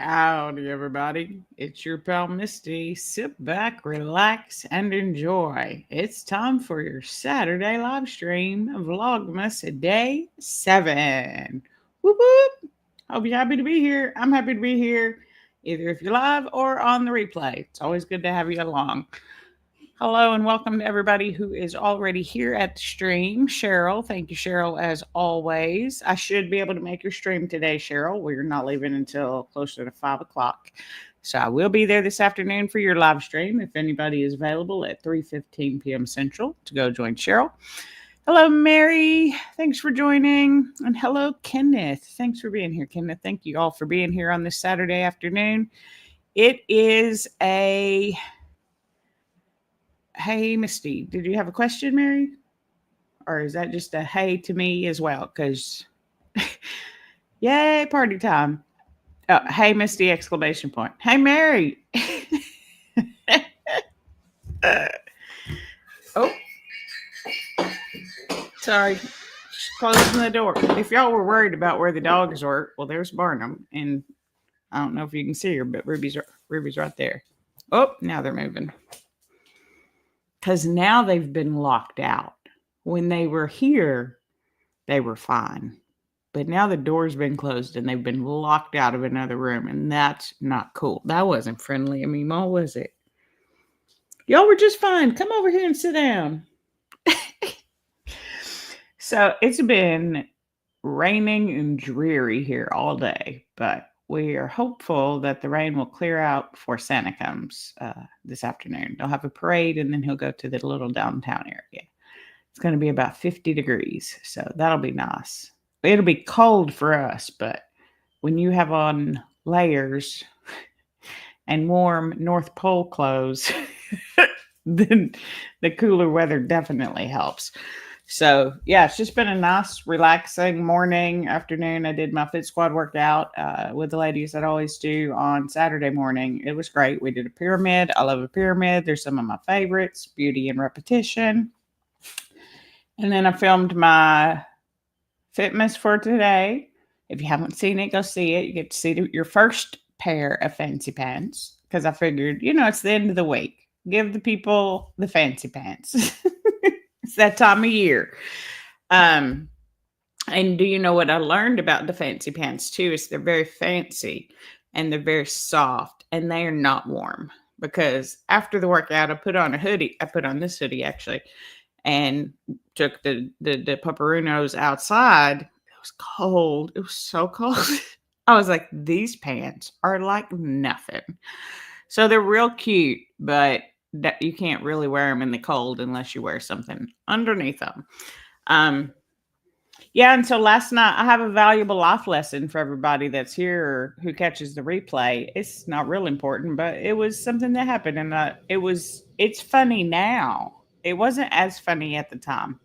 Howdy, everybody. It's your pal Misty. Sit back, relax, and enjoy. It's time for your Saturday live stream of VLogMas Day 7. Whoop whoop. Hope you're happy to be here. I'm happy to be here, either if you're live or on the replay. It's always good to have you along. Hello and welcome to everybody who is already here at the stream. Cheryl, thank you, Cheryl, as always. I should be able to make your stream today, Cheryl. We're not leaving until closer to 5 o'clock. So I will be there this afternoon for your live stream if anybody is available at 3:15 p.m. Central to go join Cheryl. Hello, Mary. Thanks for joining. And hello, Kenneth. Thanks for being here, Kenneth. Thank you all for being here on this Saturday afternoon. It is a... Hey, Misty, did you have a question, Mary? Or is that just a hey to me as well? Because, yay, party time. Oh, hey, Misty, exclamation point. Hey, Mary. Oh, sorry. Just closing the door. If y'all were worried about where the dogs were, well, there's Barnum. And I don't know if you can see her, but Ruby's right there. Oh, now they're moving. Because now they've been locked out. When they were here, they were fine. But now the door's been closed and they've been locked out of another room. And that's not cool. That wasn't friendly of me, Ma, was it? Y'all were just fine. Come over here and sit down. So it's been raining and dreary here all day. But we are hopeful that the rain will clear out before Santa comes this afternoon. They'll have a parade and then he'll go to the little downtown area. It's going to be about 50 degrees, so that'll be nice. It'll be cold for us, but when you have on layers and warm North Pole clothes, then the cooler weather definitely helps. So, yeah, it's just been a nice, relaxing morning, afternoon. I did my Fit Squad workout with the ladies that I always do on Saturday morning. It was great. We did a pyramid. I love a pyramid. They're some of my favorites, beauty and repetition. And then I filmed my Fitmas for today. If you haven't seen it, go see it. You get to see your first pair of fancy pants because I figured, it's the end of the week. Give the people the fancy pants. It's that time of year. And do you know what I learned about the fancy pants too? Is they're very fancy and they're very soft and they are not warm because after the workout, I put on a hoodie. I put on this hoodie actually and took the pupperunos outside. It was cold. It was so cold. I was like, these pants are like nothing. So they're real cute, but you can't really wear them in the cold unless you wear something underneath them. Yeah, and so last night I have a valuable life lesson for everybody that's here or who catches the replay. It's not real important, but it was something that happened, and it's funny now. It wasn't as funny at the time.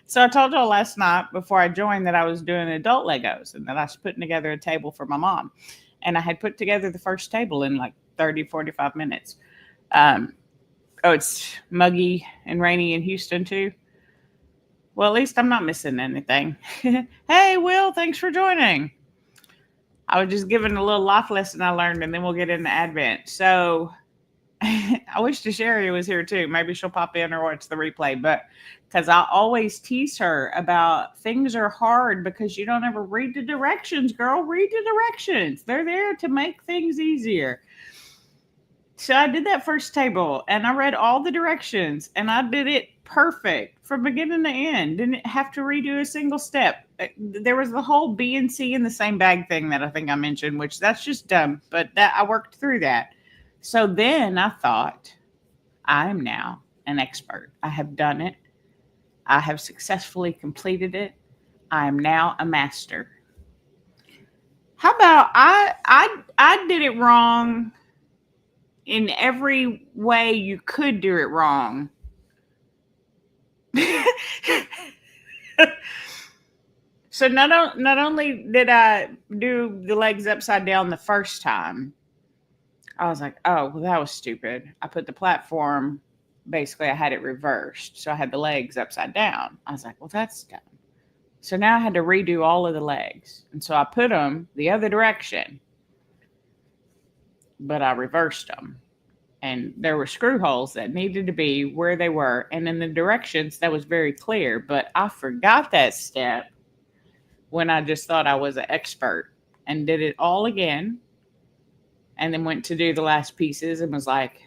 So I told y'all last night before I joined that I was doing adult Legos and that I was putting together a table for my mom. And I had put together the first table in like 30, 45 minutes. It's muggy and rainy in Houston too. Well, at least I'm not missing anything. Hey, Will, thanks for joining. I was just giving a little life lesson I learned, and then we'll get into Advent. So I wish Sherry was here too. Maybe she'll pop in or watch the replay. But because I always tease her about things are hard because you don't ever read the directions, girl. Read the directions. They're there to make things easier. So I did that first table and I read all the directions and I did it perfect from beginning to end. Didn't have to redo a single step. There was the whole B and C in the same bag thing that I think I mentioned, which that's just dumb, but that I worked through that. So then I thought, I am now an expert. I have done it. I have successfully completed it. I am now a master. How about I did it wrong in every way you could do it wrong. So not only did I do the legs upside down the first time, I was like, oh, well, that was stupid. I put the platform, basically I had it reversed. So I had the legs upside down. I was like, well, that's dumb. So now I had to redo all of the legs. And so I put them the other direction. but I reversed them. And there were screw holes that needed to be where they were. And in the directions, that was very clear. But I forgot that step when I just thought I was an expert and did it all again. And then went to do the last pieces and was like,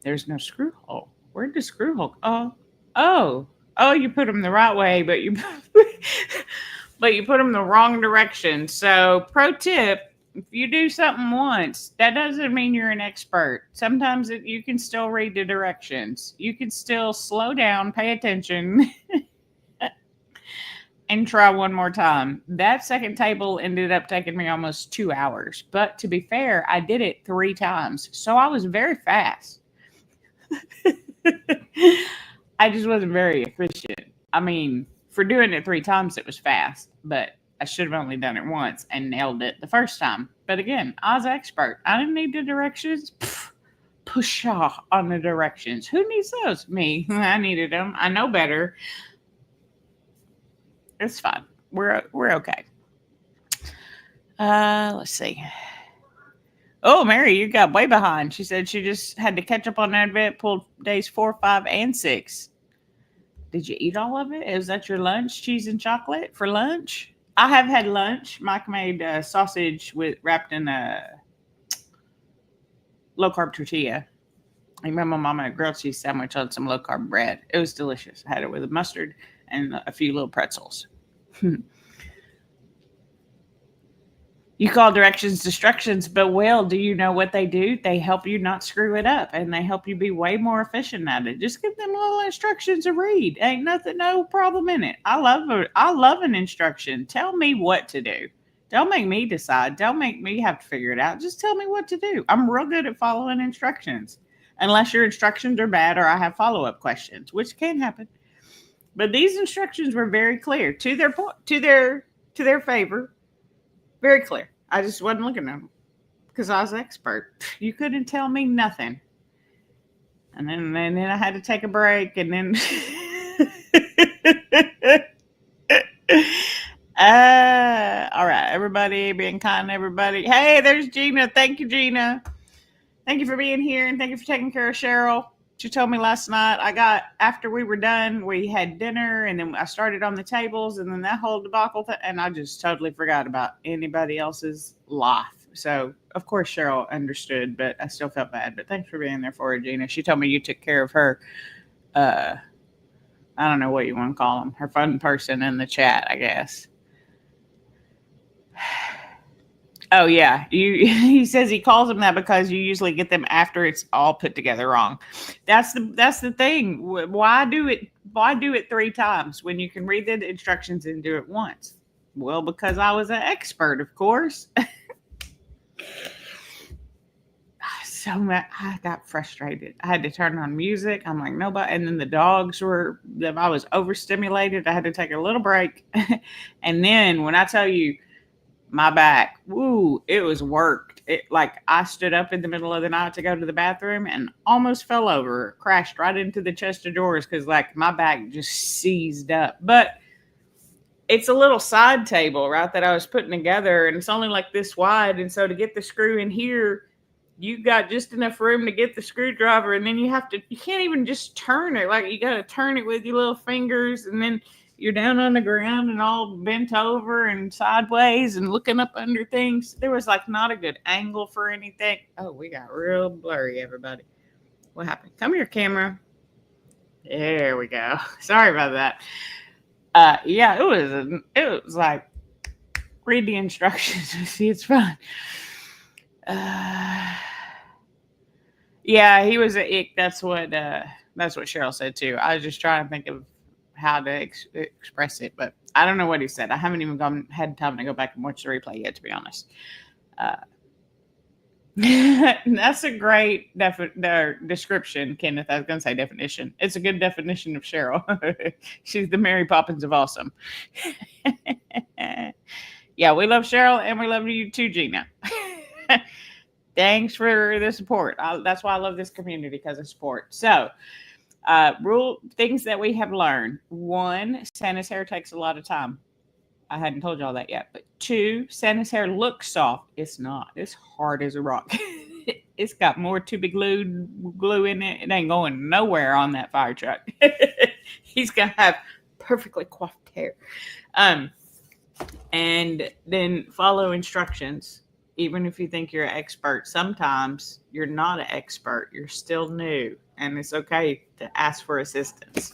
there's no screw hole. Where'd the screw hole? Oh, you put them the right way, but you but you put them the wrong direction. So, pro tip: if you do something once, that doesn't mean you're an expert. Sometimes you can still read the directions. You can still slow down, pay attention, and try one more time. That second table ended up taking me almost 2 hours. But to be fair, I did it 3 times. So I was very fast. I just wasn't very efficient. I mean, for doing it 3 times, it was fast, but I should have only done it once and nailed it the first time. But again, I was expert. I didn't need the directions. Push off on the directions. Who needs those? Me. I needed them. I know better. It's fine. We're okay. Let's see. Oh, Mary, you got way behind. She said she just had to catch up on that event, pulled days 4, 5, and 6. Did you eat all of it? Is that your lunch, cheese and chocolate for lunch? I have had lunch. Mike made sausage wrapped in a low-carb tortilla. I remember my mama made a grilled cheese sandwich on some low-carb bread. It was delicious. I had it with a mustard and a few little pretzels. You call directions destructions, but do you know what they do? They help you not screw it up, and they help you be way more efficient at it. Just give them little instructions to read. Ain't nothing, no problem in it. I love an instruction. Tell me what to do. Don't make me decide. Don't make me have to figure it out. Just tell me what to do. I'm real good at following instructions, unless your instructions are bad or I have follow-up questions, which can happen. But these instructions were very clear to their favor. Very clear. I just wasn't looking at them because I was an expert. You couldn't tell me nothing. And then I had to take a break, and then all right, everybody being kind to everybody. Hey, there's Gina. Thank you, Gina. Thank you for being here, and thank you for taking care of Cheryl. She told me last night, after we were done, we had dinner, and then I started on the tables, and then that whole debacle, and I just totally forgot about anybody else's life. So, of course, Cheryl understood, but I still felt bad. But thanks for being there for her, Gina. She told me you took care of her, I don't know what you want to call them, her fun person in the chat, I guess. Oh yeah, he says he calls them that because you usually get them after it's all put together wrong. That's the thing. Why do it 3 times when you can read the instructions and do it once? Well, because I was an expert, of course. So I got frustrated. I had to turn on music. I'm like, nobody. And then the dogs I was overstimulated. I had to take a little break. And then when I tell you, my back, it was worked. I stood up in the middle of the night to go to the bathroom and almost fell over, crashed right into the chest of drawers because my back just seized up. But it's a little side table, right, that I was putting together, and it's only like this wide. And so to get the screw in here, you got just enough room to get the screwdriver, and then you can't even just turn it. You got to turn it with your little fingers, and then you're down on the ground and all bent over and sideways and looking up under things. There was not a good angle for anything. Oh, we got real blurry, everybody. What happened? Come here, camera. There we go. Sorry about that. Yeah, it was like, read the instructions. See, it's fun. Yeah, he was an ick. That's what Cheryl said too. I was just trying to think of how to express it, but I don't know what he said. I haven't even had time to go back and watch the replay yet, to be honest. That's a great description, Kenneth. I was going to say definition. It's a good definition of Cheryl. She's the Mary Poppins of awesome. Yeah, we love Cheryl, and we love you too, Gina. Thanks for the support. That's why I love this community, because of support. So, things that we have learned. 1, Santa's hair takes a lot of time. I hadn't told y'all that yet. But 2, Santa's hair looks soft. It's not. It's hard as a rock. It's got more to be glue in it. It ain't going nowhere on that fire truck. He's gonna have perfectly coiffed hair. Um, and then follow instructions. Even if you think you're an expert, sometimes you're not an expert. You're still new, and it's okay to ask for assistance.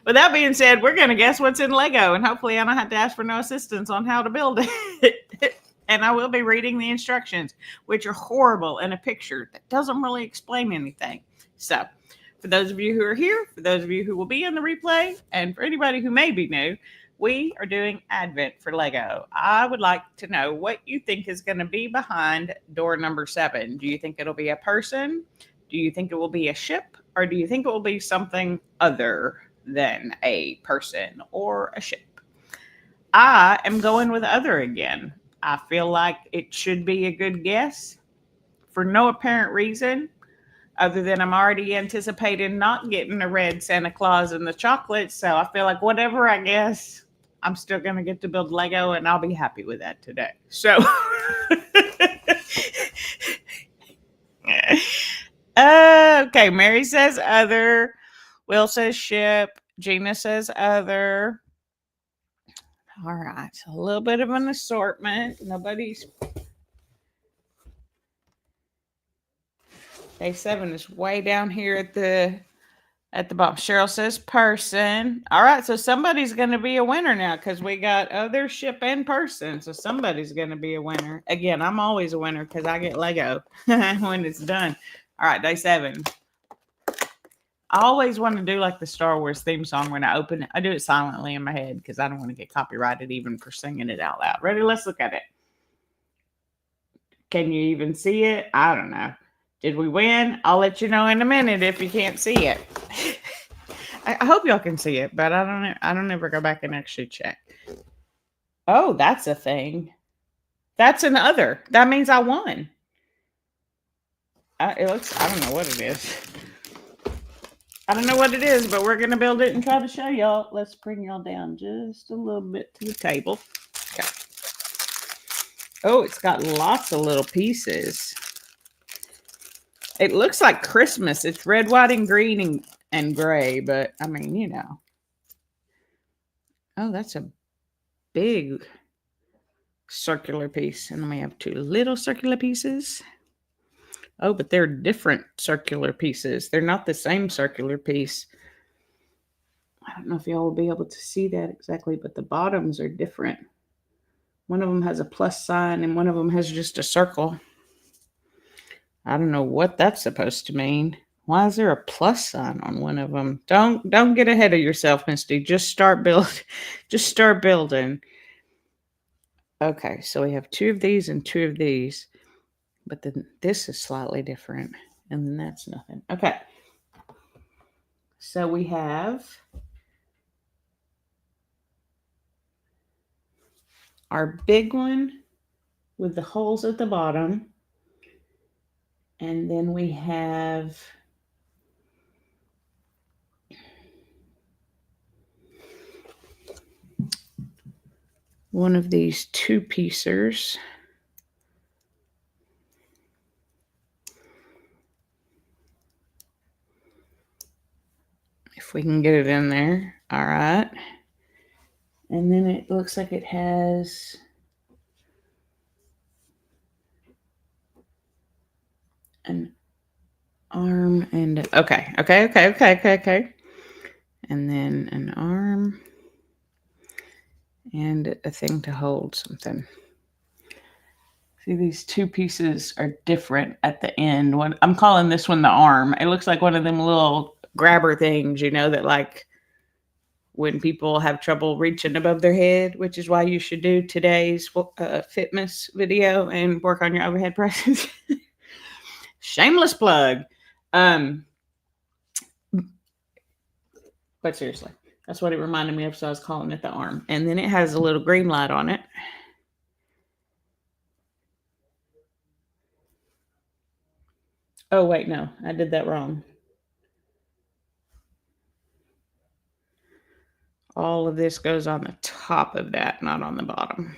With that being said, we're going to guess what's in Lego, and hopefully, I don't have to ask for no assistance on how to build it. And I will be reading the instructions, which are horrible in a picture that doesn't really explain anything. So, for those of you who are here, for those of you who will be in the replay, and for anybody who may be new, we are doing Advent for Lego. I would like to know what you think is going to be behind door number 7. Do you think it'll be a person? Do you think it will be a ship? Or do you think it will be something other than a person or a ship? I am going with other again. I feel like it should be a good guess for no apparent reason other than I'm already anticipating not getting a red Santa Claus and the chocolates. So I feel like whatever I guess, I'm still going to get to build Lego and I'll be happy with that today. So, okay, Mary says other. Will says ship. Gina says other. All right, so a little bit of an assortment. Nobody's. Day 7 is way down here at the bottom. Cheryl says person. All right, so somebody's going to be a winner now because we got other ship and person. So somebody's going to be a winner. Again, I'm always a winner because I get Lego when it's done. All right, day 7. I always want to do like the Star Wars theme song when I open it. I do it silently in my head because I don't want to get copyrighted even for singing it out loud. Ready? Let's look at it. Can you even see it? I don't know. Did we win? I'll let you know in a minute if you can't see it. I hope y'all can see it, but I don't ever go back and actually check. Oh, that's a thing. That's an other. That means I won. It looks. I don't know what it is. I don't know what it is, but we're gonna build it and try to show y'all. Let's bring y'all down just a little bit to the table. Okay. Oh, it's got lots of little pieces. It looks like Christmas. It's red, white, and green and gray, but I mean, you know. Oh, that's a big circular piece. And then we have 2 little circular pieces. Oh, but they're different circular pieces. They're not the same circular piece. I don't know if y'all will be able to see that exactly, but the bottoms are different. One of them has a plus sign and one of them has just a circle. I don't know what that's supposed to mean. Why is there a plus sign on one of them? Don't get ahead of yourself, Misty. Just start building. Okay, so we have 2 of these and 2 of these. But then this is slightly different. And then that's nothing. Okay. So we have our big one with the holes at the bottom. And then we have one of these 2-piecers. If we can get it in there. All right. And then it looks like it has an arm and okay. And then an arm and a thing to hold something. See, these 2 pieces are different at the end. I'm calling this one the arm. It looks like one of them little grabber things, you know, that like when people have trouble reaching above their head, which is why you should do today's fitness video and work on your overhead presses. Shameless plug. But seriously, that's what it reminded me of, so I was calling it the arm. And then it has a little green light on it. Oh, wait, no, I did that wrong. All of this goes on the top of that, not on the bottom.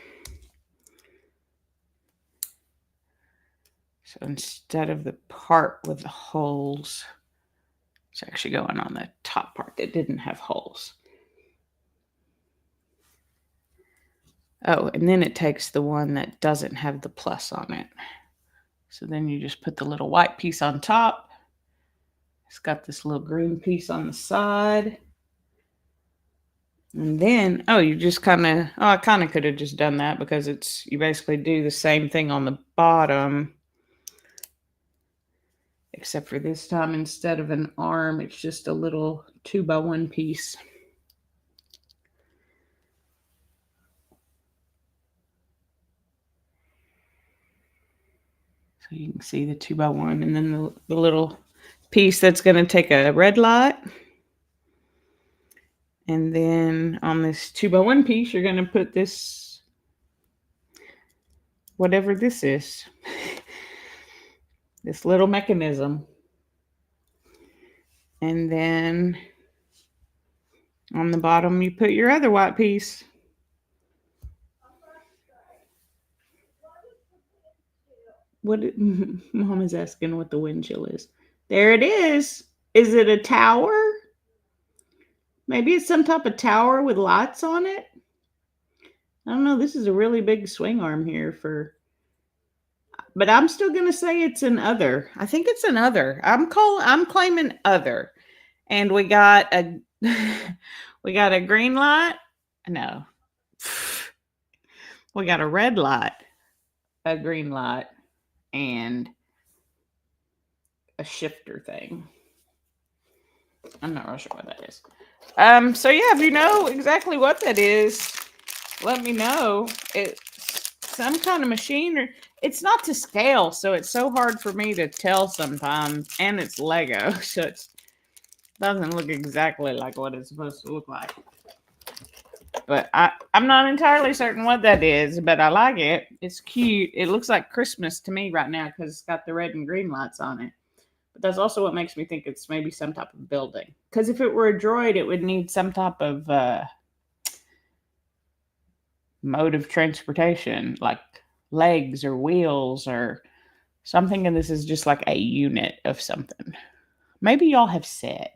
So instead of the part with the holes, it's actually going on the top part that didn't have holes. Oh, and then it takes the one that doesn't have the plus on it. So then you just put the little white piece on top. It's got this little green piece on the side. And then, you just I kind of could have just done that because you basically do the same thing on the bottom. Except for this time, instead of an arm, it's just a little 2x1 piece. So you can see the 2x1, and then the little piece that's going to take a red light. And then on this 2x1 piece, you're going to put this, whatever this is, this little mechanism. And then on the bottom, you put your other white piece. Mom is asking what the wind chill is. There it is. Is it a tower? Maybe it's some type of tower with lights on it. I don't know. This is a really big swing arm here but I'm still going to say it's an other. I think it's an other. I'm claiming other. And we got a green light. No. We got a red light, a green light, and a shifter thing. I'm not really sure what that is. So yeah, if you know exactly what that is, let me know. It's some kind of machine, or it's not to scale, so it's so hard for me to tell sometimes. And it's Lego, so it doesn't look exactly like what it's supposed to look like. But I'm not entirely certain what that is, but I like it. It's cute. It looks like Christmas to me right now because it's got the red and green lights on it. But that's also what makes me think it's maybe some type of building. Because if it were a droid, it would need some type of mode of transportation, like legs or wheels or something. And this is just like a unit of something. Maybe y'all have said.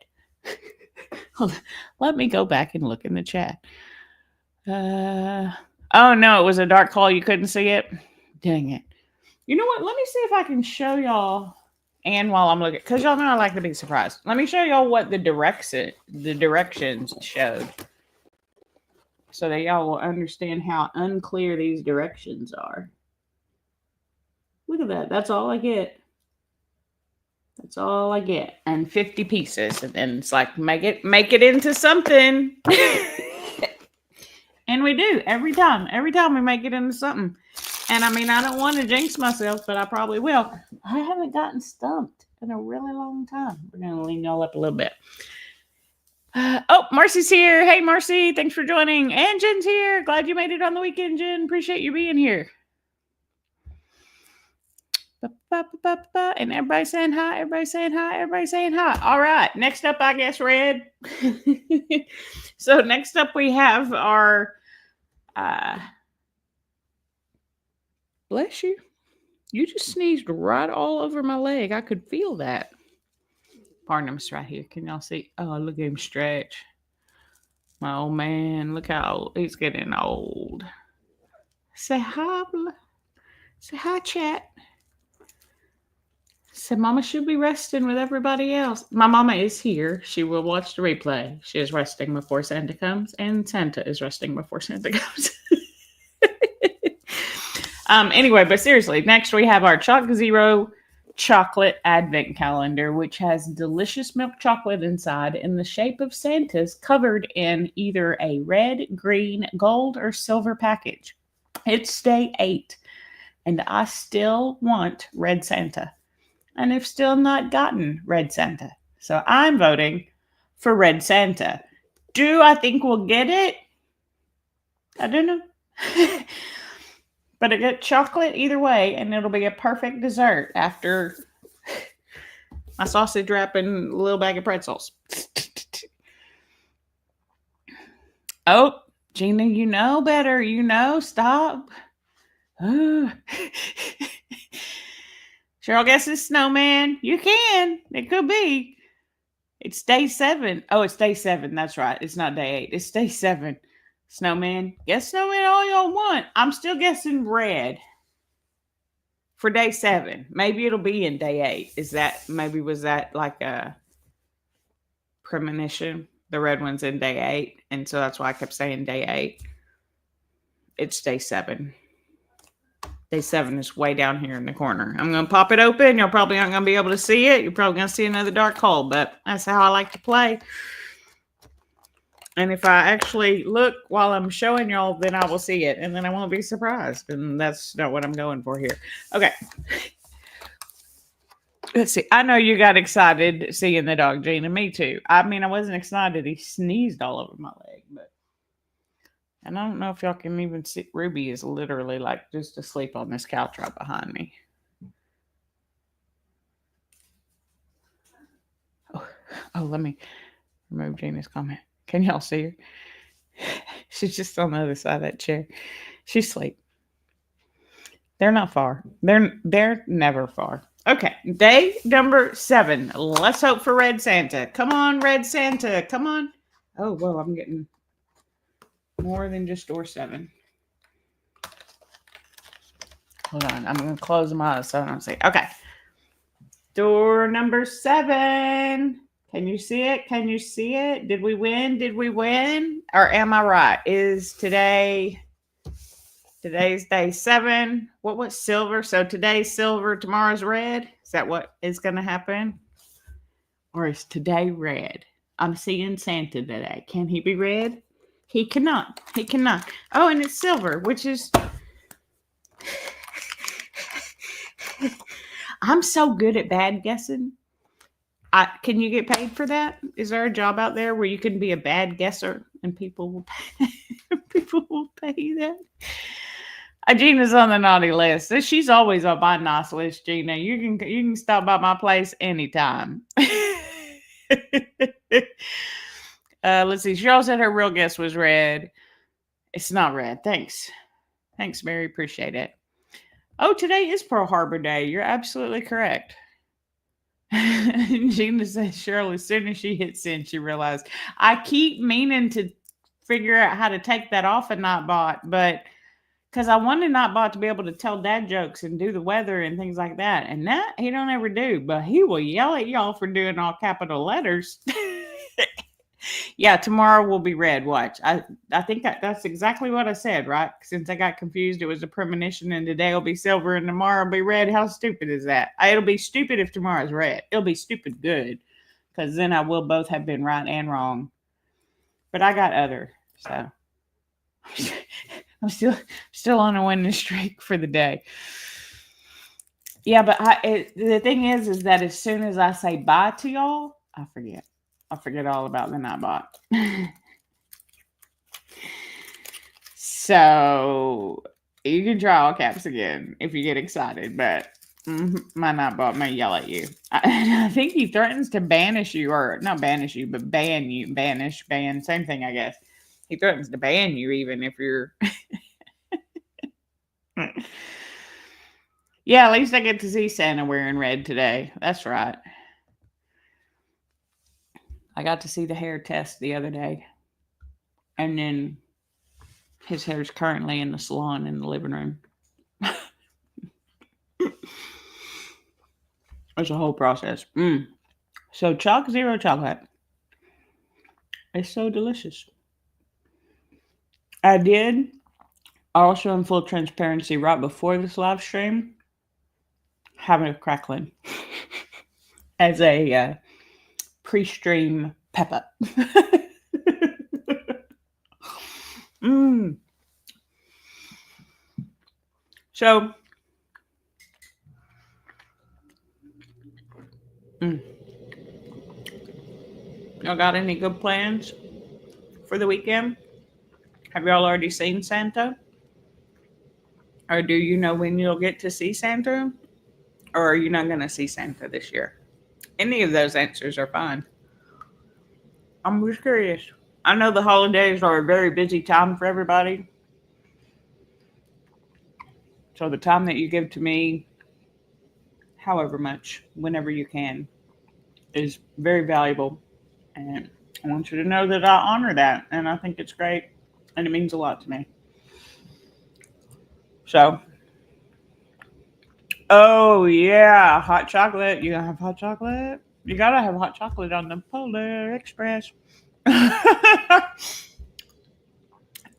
Let me go back and look in the chat. Oh no, it was a dark hole. You couldn't see it. Dang it. You know what? Let me see if I can show y'all. And while I'm looking, because y'all know I like to be surprised. Let me show y'all what the directions showed. So that y'all will understand how unclear these directions are. Look at that. That's all I get. That's all I get. And 50 pieces. And then it's like, make it into something. And we do every time. Every time we make it into something. And I mean, I don't want to jinx myself, but I probably will. I haven't gotten stumped in a really long time. We're going to lean y'all up a little bit. Marcy's here. Hey, Marcy. Thanks for joining. And Jen's here. Glad you made it on the weekend, Jen. Appreciate you being here. And everybody saying hi. Everybody saying hi. Everybody saying hi. All right. Next up, I guess, Red. So next up, we have our... bless you. You just sneezed right all over my leg. I could feel that. Barnum's right here. Can y'all see? Oh, look at him stretch. My old man. Look how old. He's getting old. Say hi. Say hi, chat. Say Mama should be resting with everybody else. My mama is here. She will watch the replay. She is resting before Santa comes. And Santa is resting before Santa comes. Anyway, but seriously, next we have our Chalk Zero chocolate advent calendar, which has delicious milk chocolate inside in the shape of Santas covered in either a red, green, gold, or silver package. It's day 8, and I still want Red Santa, and have still not gotten Red Santa. So I'm voting for Red Santa. Do I think we'll get it? I don't know. But I get chocolate either way, and it'll be a perfect dessert after my sausage wrap and a little bag of pretzels. Oh, Gina, you know better. You know, stop. Cheryl guesses snowman. You can. It could be. It's day 7. Oh, it's day 7. That's right. It's not day 8. It's day 7. Snowman. Guess snowman all y'all want. I'm still guessing red for day 7. Maybe it'll be in day 8. Was that like a premonition? The red one's in day 8. And so that's why I kept saying day 8. It's day 7. Day 7 is way down here in the corner. I'm going to pop it open. Y'all probably aren't going to be able to see it. You're probably going to see another dark hole, but that's how I like to play. And if I actually look while I'm showing y'all, then I will see it. And then I won't be surprised. And that's not what I'm going for here. Okay. Let's see. I know you got excited seeing the dog, Gina. Me too. I mean, I wasn't excited. He sneezed all over my leg, but. And I don't know if y'all can even see. Ruby is literally like just asleep on this couch right behind me. Oh, let me remove Gina's comment. Can y'all see her? She's just on the other side of that chair. She's asleep. They're not far. They're never far. Okay, day number 7. Let's hope for Red Santa. Come on, Red Santa. Come on. Oh, well, I'm getting more than just door 7. Hold on. I'm going to close my eyes so I don't see. Okay. Door number 7. Can you see it? Can you see it? Did we win? Did we win? Or am I right? Is today's day 7? What was silver? So today's silver, tomorrow's red? Is that what is going to happen? Or is today red? I'm seeing Santa today. Can he be red? He cannot. He cannot. Oh, and it's silver, which is... I'm so good at bad guessing. Can you get paid for that? Is there a job out there where you can be a bad guesser and people will pay you that? Gina's on the naughty list. She's always on my nice list, Gina. You can stop by my place anytime. Let's see. Cheryl said her real guess was red. It's not red. Thanks, Mary. Appreciate it. Oh, today is Pearl Harbor Day. You're absolutely correct. Gina says, Cheryl, as soon as she hit send, she realized. I keep meaning to figure out how to take that off a Nightbot, but because I wanted Nightbot to be able to tell dad jokes and do the weather and things like that. And that he don't ever do, but he will yell at y'all for doing all capital letters. Yeah, tomorrow will be red. Watch. I think that's exactly what I said, right? Since I got confused, it was a premonition, and today will be silver and tomorrow will be red. How stupid is that? It'll be stupid if tomorrow's red. It'll be stupid good, because then I will both have been right and wrong. But I got other, so I'm still on a winning streak for the day. Yeah, but the thing is that as soon as I say bye to y'all, I forget. I forget all about the Nightbot. So you can try all caps again if you get excited, but my Nightbot may yell at you. I think he threatens to banish you, or not banish you, but ban you. Banish, ban, same thing, I guess. He threatens to ban you even if you're... Yeah, at least I get to see Santa wearing red today. That's right. I got to see the hair test the other day. And then his hair's currently in the salon in the living room. It's a whole process. So chalk zero chocolate. It's so delicious. I did also, in full transparency, right before this live stream, have a crackling as a pre-stream pep-up. So, y'all got any good plans for the weekend? Have y'all already seen Santa? Or do you know when you'll get to see Santa? Or are you not going to see Santa this year? Any of those answers are fine. I'm just curious. I know the holidays are a very busy time for everybody. So the time that you give to me however much, whenever you can, is very valuable. And I want you to know that I honor that. And I think it's great. And it means a lot to me. So, oh, yeah, hot chocolate. You gonna have hot chocolate? You gotta have hot chocolate on the Polar Express.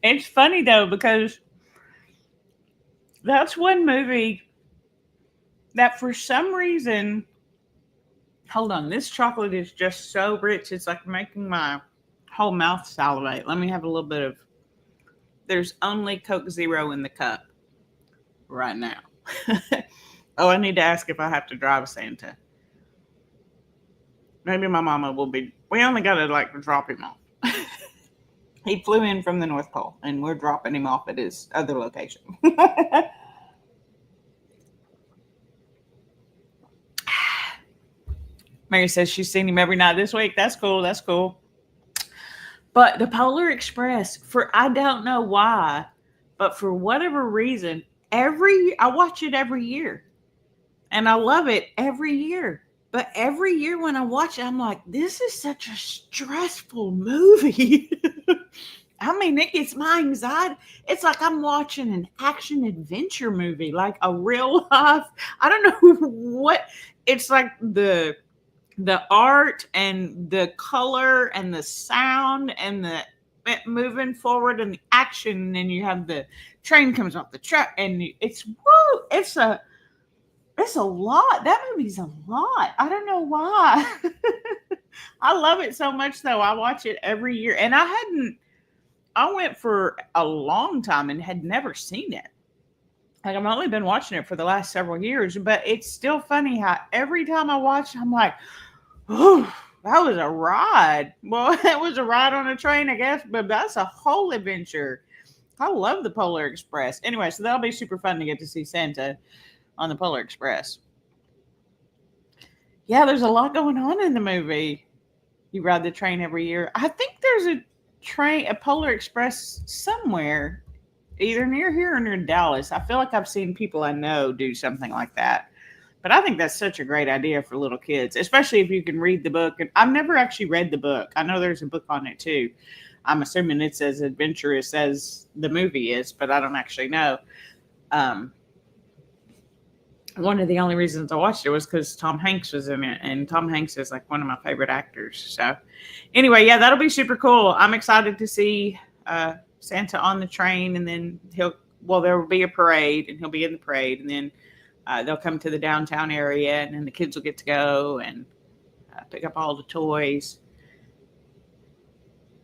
It's funny though, because that's one movie that for some reason, hold on, this chocolate is just so rich. It's like making my whole mouth salivate. Let me have a little bit of, there's only Coke Zero in the cup right now. Oh, I need to ask if I have to drive Santa. Maybe my mama will be, we only got to like drop him off. He flew in from the North Pole and we're dropping him off at his other location. Mary says she's seen him every night this week. That's cool. That's cool. But the Polar Express, for I don't know why, but for whatever reason, I watch it every year. And I love it every year. But every year when I watch it, I'm like, this is such a stressful movie. I mean, it gets my anxiety. It's like I'm watching an action adventure movie, like a real life. I don't know what. It's like the art and the color and the sound and the moving forward and the action. And then you have the train comes off the track and it's woo. It's a lot. That movie's a lot. I don't know why. I love it so much though. I watch it every year. And I went for a long time and had never seen it. Like I've only been watching it for the last several years, but it's still funny how every time I watch it, I'm like, oh, that was a ride. Well, it was a ride on a train, I guess, but that's a whole adventure. I love the Polar Express. Anyway, so that'll be super fun to get to see Santa on the Polar Express. Yeah, there's a lot going on in the movie. You ride the train every year. I think there's a Polar Express somewhere, either near here or near Dallas. I feel like I've seen people I know do something like that. But I think that's such a great idea for little kids, especially if you can read the book. And I've never actually read the book. I know there's a book on it too. I'm assuming it's as adventurous as the movie is, but I don't actually know. One of the only reasons I watched it was because Tom Hanks was in it, and Tom Hanks is like one of my favorite actors. So anyway, yeah, that'll be super cool. I'm excited to see Santa on the train, and then there will be a parade, and he'll be in the parade, and then they'll come to the downtown area, and then the kids will get to go and pick up all the toys,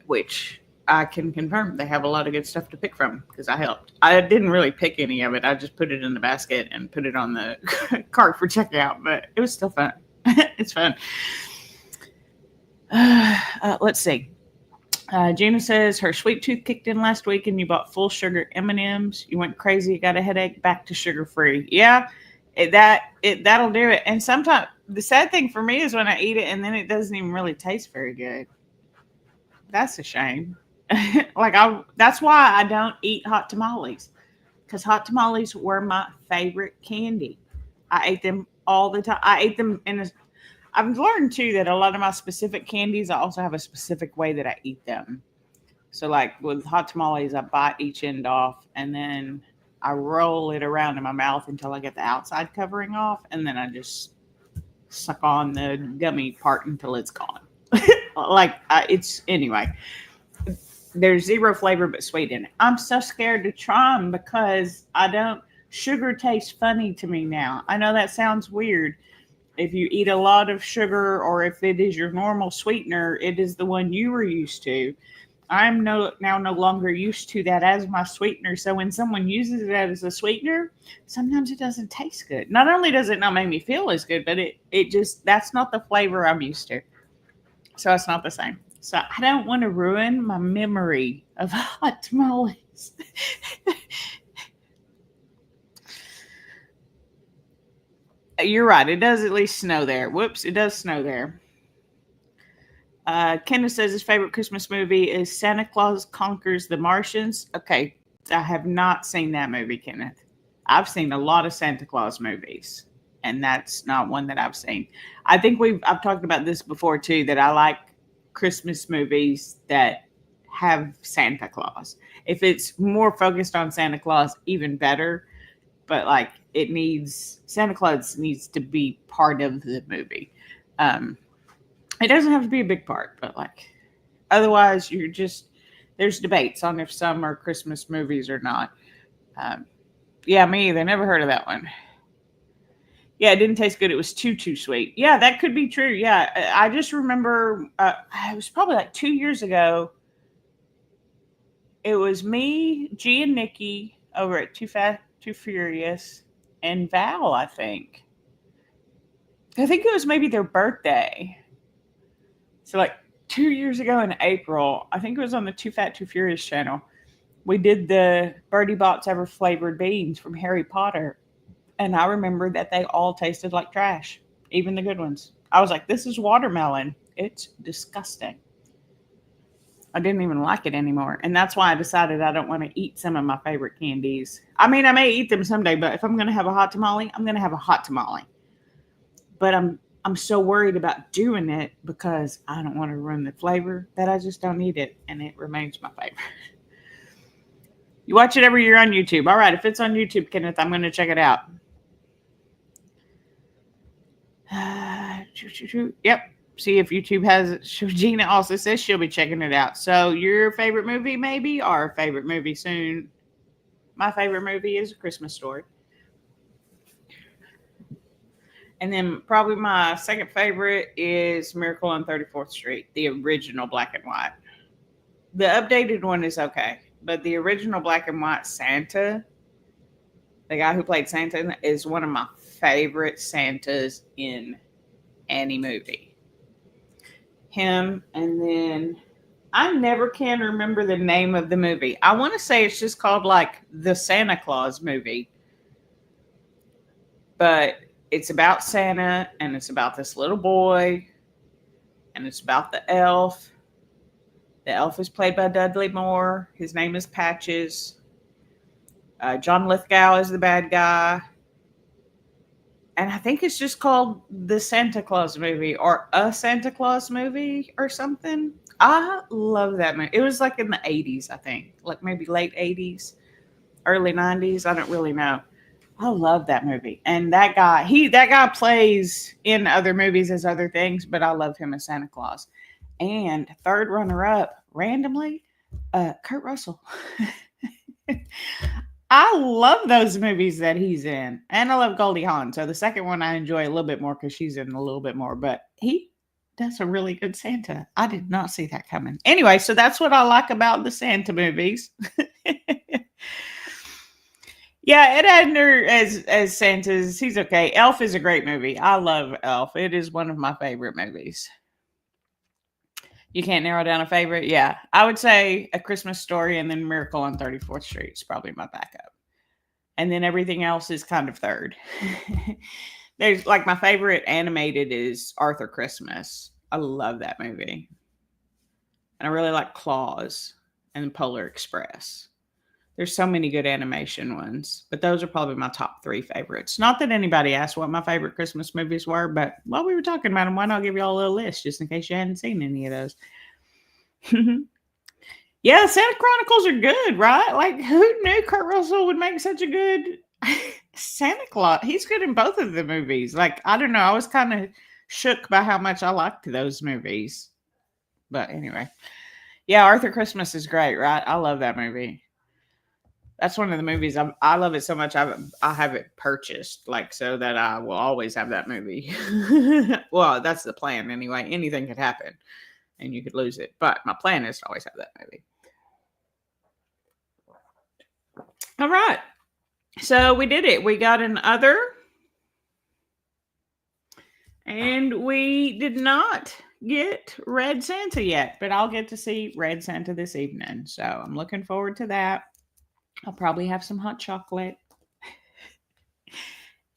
which I can confirm they have a lot of good stuff to pick from because I helped. I didn't really pick any of it. I just put it in the basket and put it on the cart for checkout, but it was still fun. It's fun. Let's see. Gina says her sweet tooth kicked in last week and you bought full sugar M&Ms. You went crazy. You got a headache. Back to sugar free. Yeah, that'll do it. And sometimes the sad thing for me is when I eat it and then it doesn't even really taste very good. That's a shame. That's why I don't eat hot tamales, because hot tamales were my favorite candy. I ate them all the time. I ate them I've learned too that a lot of my specific candies, I also have a specific way that I eat them. So like with hot tamales, I bite each end off and then I roll it around in my mouth until I get the outside covering off. And then I just suck on the gummy part until it's gone. Anyway, there's zero flavor but sweet in it. I'm so scared to try them because sugar tastes funny to me now. I know that sounds weird. If you eat a lot of sugar or if it is your normal sweetener, it is the one you were used to. I'm now no longer used to that as my sweetener. So when someone uses it as a sweetener, sometimes it doesn't taste good. Not only does it not make me feel as good, but that's not the flavor I'm used to. So it's not the same. So I don't want to ruin my memory of hot tamales. You're right. It does at least snow there. Whoops, it does snow there. Kenneth says his favorite Christmas movie is Santa Claus Conquers the Martians. Okay, I have not seen that movie, Kenneth. I've seen a lot of Santa Claus movies. and that's not one that I've seen. I think I've talked about this before too, that I like Christmas movies that have Santa Claus. If it's more focused on Santa Claus, even better. But like Santa Claus needs to be part of the movie. Um, it doesn't have to be a big part, but like otherwise, there's debates on if some are Christmas movies or not. Um, yeah, me either. Never heard of that one. Yeah, it didn't taste good. It was too sweet. Yeah, that could be true. Yeah, I just remember it was probably like 2 years ago. It was me, G, and Nikki over at Too Fast, Too Furious, and Val. I think it was maybe their birthday. So like 2 years ago in April, I think it was on the Too Fat, Too Furious channel. We did the Birdie Bott's Ever Flavored Beans from Harry Potter. And I remember that they all tasted like trash, even the good ones. I was like, this is watermelon. It's disgusting. I didn't even like it anymore. And that's why I decided I don't want to eat some of my favorite candies. I mean, I may eat them someday, but if I'm going to have a hot tamale, I'm going to have a hot tamale. But I'm so worried about doing it because I don't want to ruin the flavor that I just don't eat it, and it remains my favorite. You watch it every year on YouTube. All right, if it's on YouTube, Kenneth, I'm going to check it out. Yep. See if YouTube has it. Gina also says she'll be checking it out. So your favorite movie, maybe, our favorite movie soon. My favorite movie is A Christmas Story. And then probably my second favorite is Miracle on 34th Street, the original black and white. The updated one is okay, but the original black and white Santa, the guy who played Santa, is one of my favorite Santas in any movie. Him, and then I never can remember the name of the movie. I want to say it's just called like the Santa Claus movie, but it's about Santa, and it's about this little boy, and it's about the elf. The elf is played by Dudley Moore. His name is Patches. John Lithgow is the bad guy. And I think it's just called the Santa Claus movie or a Santa Claus movie or something. I love that movie. It was like in the 80s, I think. Like maybe late 80s, early 90s. I don't really know. I love that movie. And that guy plays in other movies as other things, but I love him as Santa Claus. And third runner up, randomly, Kurt Russell. I love those movies that he's in. And I love Goldie Hawn. So the second one I enjoy a little bit more because she's in a little bit more. But he does a really good Santa. I did not see that coming. Anyway, so that's what I like about the Santa movies. Yeah, Ed Asner as Santa's, he's okay. Elf is a great movie. I love Elf. It is one of my favorite movies. You can't narrow down a favorite? Yeah. I would say A Christmas Story and then Miracle on 34th Street is probably my backup. And then everything else is kind of third. There's like my favorite animated is Arthur Christmas. I love that movie. And I really like Claus and Polar Express. There's so many good animation ones, but those are probably my top three favorites. Not that anybody asked what my favorite Christmas movies were, but while we were talking about them, why not give you all a little list just in case you hadn't seen any of those? Yeah, Santa Chronicles are good, right? Like, who knew Kurt Russell would make such a good Santa Claus? He's good in both of the movies. Like, I don't know. I was kind of shook by how much I liked those movies. But anyway. Yeah, Arthur Christmas is great, right? I love that movie. That's one of the movies I love it so much. I have it purchased, like so that I will always have that movie. Well, that's the plan anyway. Anything could happen, and you could lose it. But my plan is to always have that movie. All right, so we did it. We got an other, and we did not get Red Santa yet, but I'll get to see Red Santa this evening. So I'm looking forward to that. I'll probably have some hot chocolate.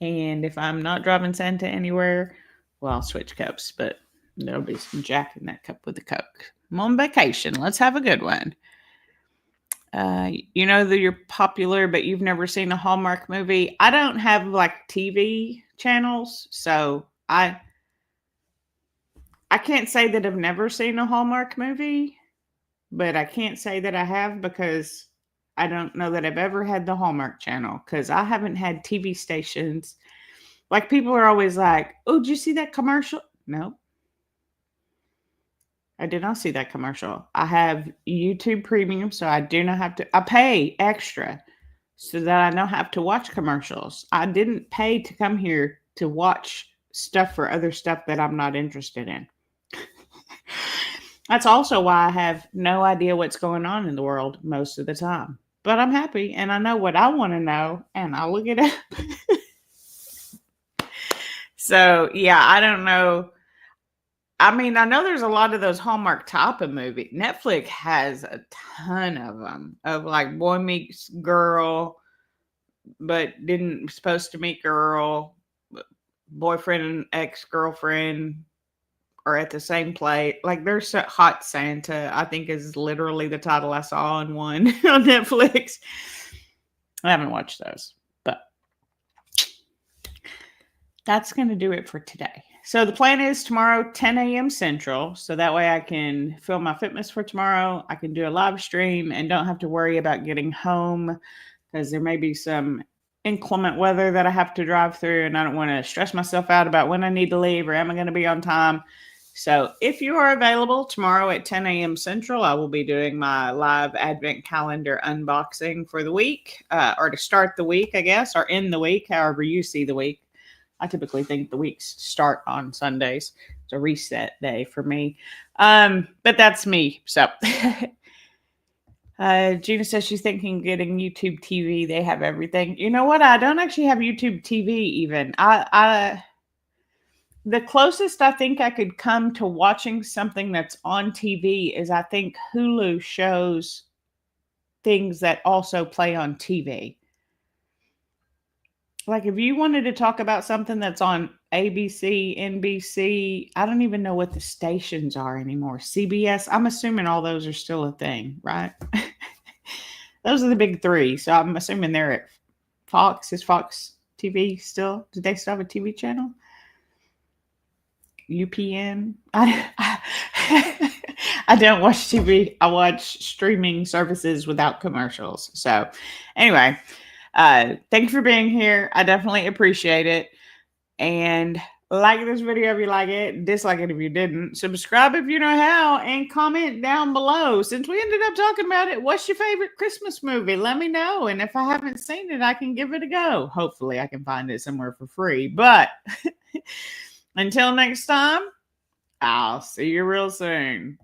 And if I'm not driving Santa anywhere, well, I'll switch cups, but there'll be some Jack in that cup with the Coke. I'm on vacation. Let's have a good one. You know that you're popular, but you've never seen a Hallmark movie. I don't have like TV channels, so I can't say that I've never seen a Hallmark movie, but I can't say that I have because I don't know that I've ever had the Hallmark channel because I haven't had TV stations. Like people are always like, "Oh, did you see that commercial?" No, I did not see that commercial. I have YouTube Premium, so I do not have to. I pay extra so that I don't have to watch commercials. I didn't pay to come here to watch stuff for other stuff that I'm not interested in. That's also why I have no idea what's going on in the world most of the time. But I'm happy and I know what I want to know and I'll look it up. So, yeah, I don't know. I mean, I know there's a lot of those Hallmark type of movie. Netflix has a ton of them of like boy meets girl, but didn't supposed to meet girl, boyfriend and ex girlfriend are at the same place. Like there's Hot Santa, I think is literally the title I saw in one on Netflix. I haven't watched those, but that's going to do it for today. So the plan is tomorrow, 10 a.m. Central. So that way I can film my fitness for tomorrow. I can do a live stream and don't have to worry about getting home because there may be some inclement weather that I have to drive through and I don't want to stress myself out about when I need to leave or am I going to be on time. So if you are available tomorrow at 10 a.m. Central, I will be doing my live advent calendar unboxing for the week or to start the week, I guess, or end the week, however you see the week. I typically think the weeks start on Sundays. It's a reset day for me. But that's me. So Gina says she's thinking getting YouTube TV. They have everything. You know what? I don't actually have YouTube TV even. The closest I think I could come to watching something that's on TV is I think Hulu shows things that also play on TV. Like if you wanted to talk about something that's on ABC, NBC, I don't even know what the stations are anymore. CBS, I'm assuming all those are still a thing, right? Those are the big three. So I'm assuming they're at Fox. Is Fox TV still? Do they still have a TV channel? UPN. I don't watch TV. I watch streaming services without commercials. So anyway, thank you for being here. I definitely appreciate it. And like this video if you like it, dislike it if you didn't, subscribe if you know how, and comment down below. Since we ended up talking about it, what's your favorite Christmas movie? Let me know. And if I haven't seen it, I can give it a go. Hopefully I can find it somewhere for free. But until next time, I'll see you real soon.